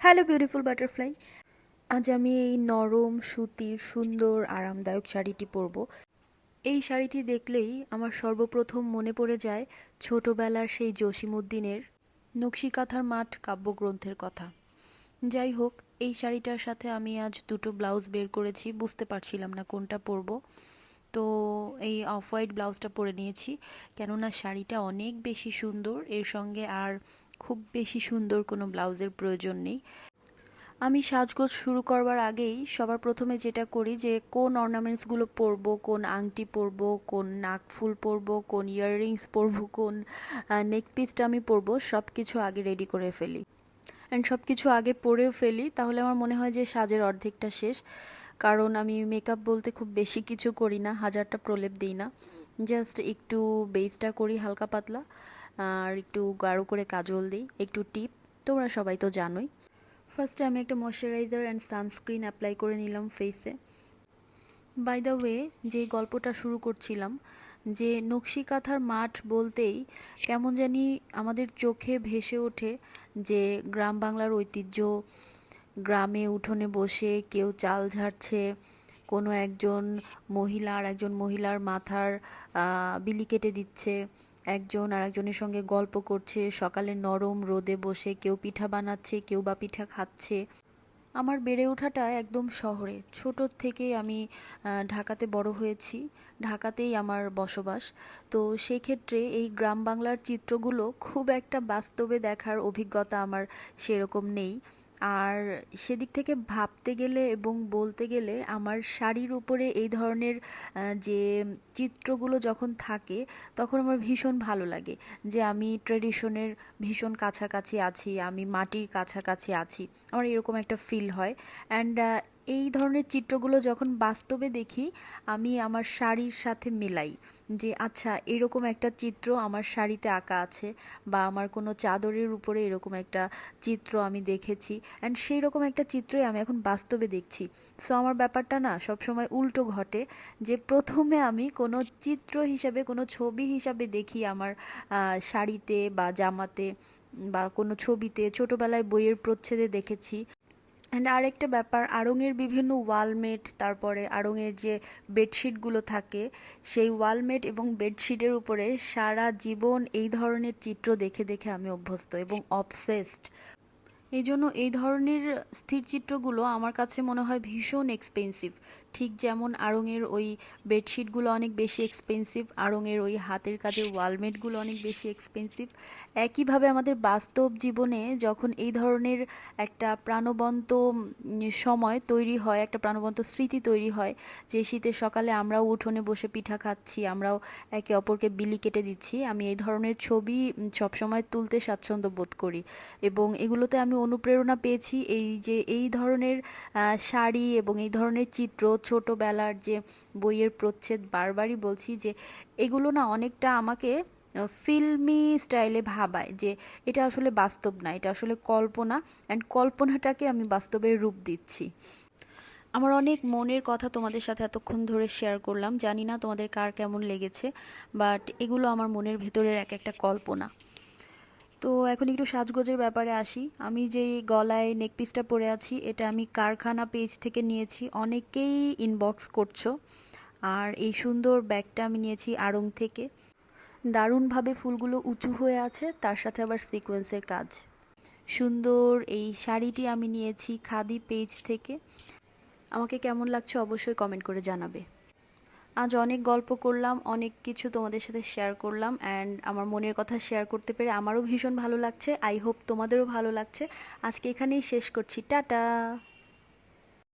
Hello beautiful butterfly. আজ আমি এই নরম সুতির সুন্দর আরামদায়ক শাড়িটি পরব। এই শাড়িটি দেখলেই আমার সর্বপ্রথম মনে পড়ে যায় ছোটবেলার সেই জসিমউদ্দিনের নকশিকাঁথার মাঠ কাব্যগ্রন্থের কথা। যাই হোক, এই শাড়িটার সাথে আমি আজ দুটো ব্লাউজ বের করেছি, বুঝতে পারছিলাম না কোনটা পরবো। তো এই অফ হোয়াইট ব্লাউজটা পরে নিয়েছি, কেননা শাড়িটা অনেক বেশি সুন্দর, এর সঙ্গে আর খুব বেশি সুন্দর কোনো ব্লাউজের প্রয়োজন নেই। আমি সাজগোজ শুরু করবার আগেই সবার প্রথমে যেটা করি যে কোন অর্নামেন্টসগুলো পরবো, কোন আংটি পরবো, কোন নাকফুল পরবো, কোন ইয়াররিংস পরবো, কোন নেক পিসটা আমি পরবো, সব কিছু আগে রেডি করে ফেলি। অ্যান্ড সব কিছু আগে পরেও ফেলি, তাহলে আমার মনে হয় যে সাজের অর্ধেকটা শেষ। কারণ আমি মেকআপ বলতে খুব বেশি কিছু করি না, হাজারটা প্রলেপ দিই না, জাস্ট একটু বেসটা করি হালকা পাতলা, আর একটু গাঢ় করে কাজল দিই, একটু টিপ, তোমরা সবাই তো জানোই। ফার্স্টে আমি একটা ময়শ্চারাইজার অ্যান্ড সানস্ক্রিন অ্যাপ্লাই করে নিলাম ফেসে। বাই দ্য ওয়ে, যে গল্পটা শুরু করছিলাম, যে নকশিকাঁথার মাঠ বলতেই কেমন জানি আমাদের চোখে ভেসে ওঠে যে গ্রাম বাংলার ঐতিহ্য। গ্রামে উঠোনে বসে কেউ চাল ঝাড়ছে, কোনো একজন মহিলা আর একজন মহিলার মাথার বিলি কেটে দিচ্ছে, একজন আর একজনের সঙ্গে গল্প করছে, সকালে নরম রোদে বসে কেউ পিঠা বানাচ্ছে, কেউ বা পিঠা খাচ্ছে। আমার বেড়ে ওঠাটা একদম শহরে, ছোটোর থেকেই আমি ঢাকাতে বড় হয়েছি, ঢাকাতেই আমার বসবাস। তো সেক্ষেত্রে এই গ্রাম বাংলার চিত্রগুলো খুব একটা বাস্তবে দেখার অভিজ্ঞতা আমার সেরকম নেই। আর সেদিক থেকে ভাবতে গেলে এবং বলতে গেলে আমার শাড়ির উপরে এই ধরনের যে চিত্রগুলো যখন থাকে, তখন আমার ভীষণ ভালো লাগে যে আমি ট্রেডিশনের ভীষণ কাছাকাছি আছি, আমি মাটির কাছাকাছি আছি, আমার এরকম একটা ফিল হয়। অ্যান্ড এই ধরনের চিত্রগুলো যখন বাস্তবে দেখি, আমি আমার শাড়ির সাথে মেলাই যে আচ্ছা এরকম একটা চিত্র আমার শাড়িতে আঁকা আছে, বা আমার কোনো চাদরের উপরে এরকম একটা চিত্র আমি দেখেছি, অ্যান্ড সেই রকম একটা চিত্রই আমি এখন বাস্তবে দেখছি। সো আমার ব্যাপারটা না সবসময় উল্টো ঘটে, যে প্রথমে আমি কোনো চিত্র হিসাবে, কোনো ছবি হিসাবে দেখি আমার শাড়িতে বা জামাতে বা কোনো ছবিতে, ছোটোবেলায় বইয়ের প্রচ্ছেদে দেখেছি। অ্যান্ড আরেকটা ব্যাপার, আড়ংয়ের বিভিন্ন ওয়ালমেট, তারপরে আড়ংয়ের যে বেডশিটগুলো থাকে, সেই ওয়ালমেট এবং বেডশিটের উপরে সারা জীবন এই ধরনের চিত্র দেখে দেখে আমি অভ্যস্ত এবং অবসেসড। এই জন্য এই ধরনের স্থির চিত্রগুলো আমার কাছে মনে হয় ভীষণ এক্সপেন্সিভ। ঠিক যেমন আড়ংয়ের ওই বেডশিটগুলো অনেক বেশি এক্সপেন্সিভ, আড়ংয়ের ওই হাতের কাজের ওয়ালমেটগুলো অনেক বেশি এক্সপেন্সিভ, একইভাবে আমাদের বাস্তব জীবনে যখন এই ধরনের একটা প্রাণবন্ত সময় তৈরি হয়, একটা প্রাণবন্ত স্মৃতি তৈরি হয়, যে শীতের সকালে আমরাও উঠোনে বসে পিঠা খাচ্ছি, আমরাও একে অপরকে বিলি কেটে দিচ্ছি, আমি এই ধরনের ছবি সবসময় তুলতে স্বাচ্ছন্দ্য বোধ করি। এবং এগুলোতে আমি অনুপ্রেরণা পেয়েছি এই যে এই ধরনের শাড়ি এবং এই ধরনের চিত্র, ছোটবেলার যে বইয়ের প্রচ্ছেদ, বারবারই বলছি যে এগুলো না অনেকটা আমাকে ফিল্মি স্টাইলে ভাবায় যে এটা আসলে বাস্তব না, এটা আসলে কল্পনা, অ্যান্ড কল্পনাটাকে আমি বাস্তবে রূপ দিচ্ছি। আমার অনেক মনের কথা তোমাদের সাথে এতক্ষণ ধরে শেয়ার করলাম, জানি না তোমাদের কার কেমন লেগেছে, বাট এগুলো আমার মনের ভেতরের এক একটা কল্পনা। তো এখন একটু সাজগোজের ব্যাপারে আসি। আমি যেই গলায় নেকপিসটা পরে আছি, এটা আমি কারখানা পেজ থেকে নিয়েছি, অনেকেই ইনবক্স করছো। আর এই সুন্দর ব্যাগটা আমি নিয়েছি আড়ং থেকে, দারুণভাবে ফুলগুলো উঁচু হয়ে আছে, তার সাথে আবার সিকোয়েন্সের কাজ। সুন্দর এই শাড়িটি আমি নিয়েছি খাদি পেজ থেকে। আমাকে কেমন লাগছে অবশ্যই কমেন্ট করে জানাবে। আজ অনেক গল্প করলাম, অনেক কিছু তোমাদের সাথে শেয়ার করলাম, অ্যান্ড আমার মনের কথা শেয়ার করতে পেরে আমারও ভীষণ ভালো লাগছে। আই হোপ তোমাদেরও ভালো লাগছে। আজকে এখানেই শেষ করছি, টাটা।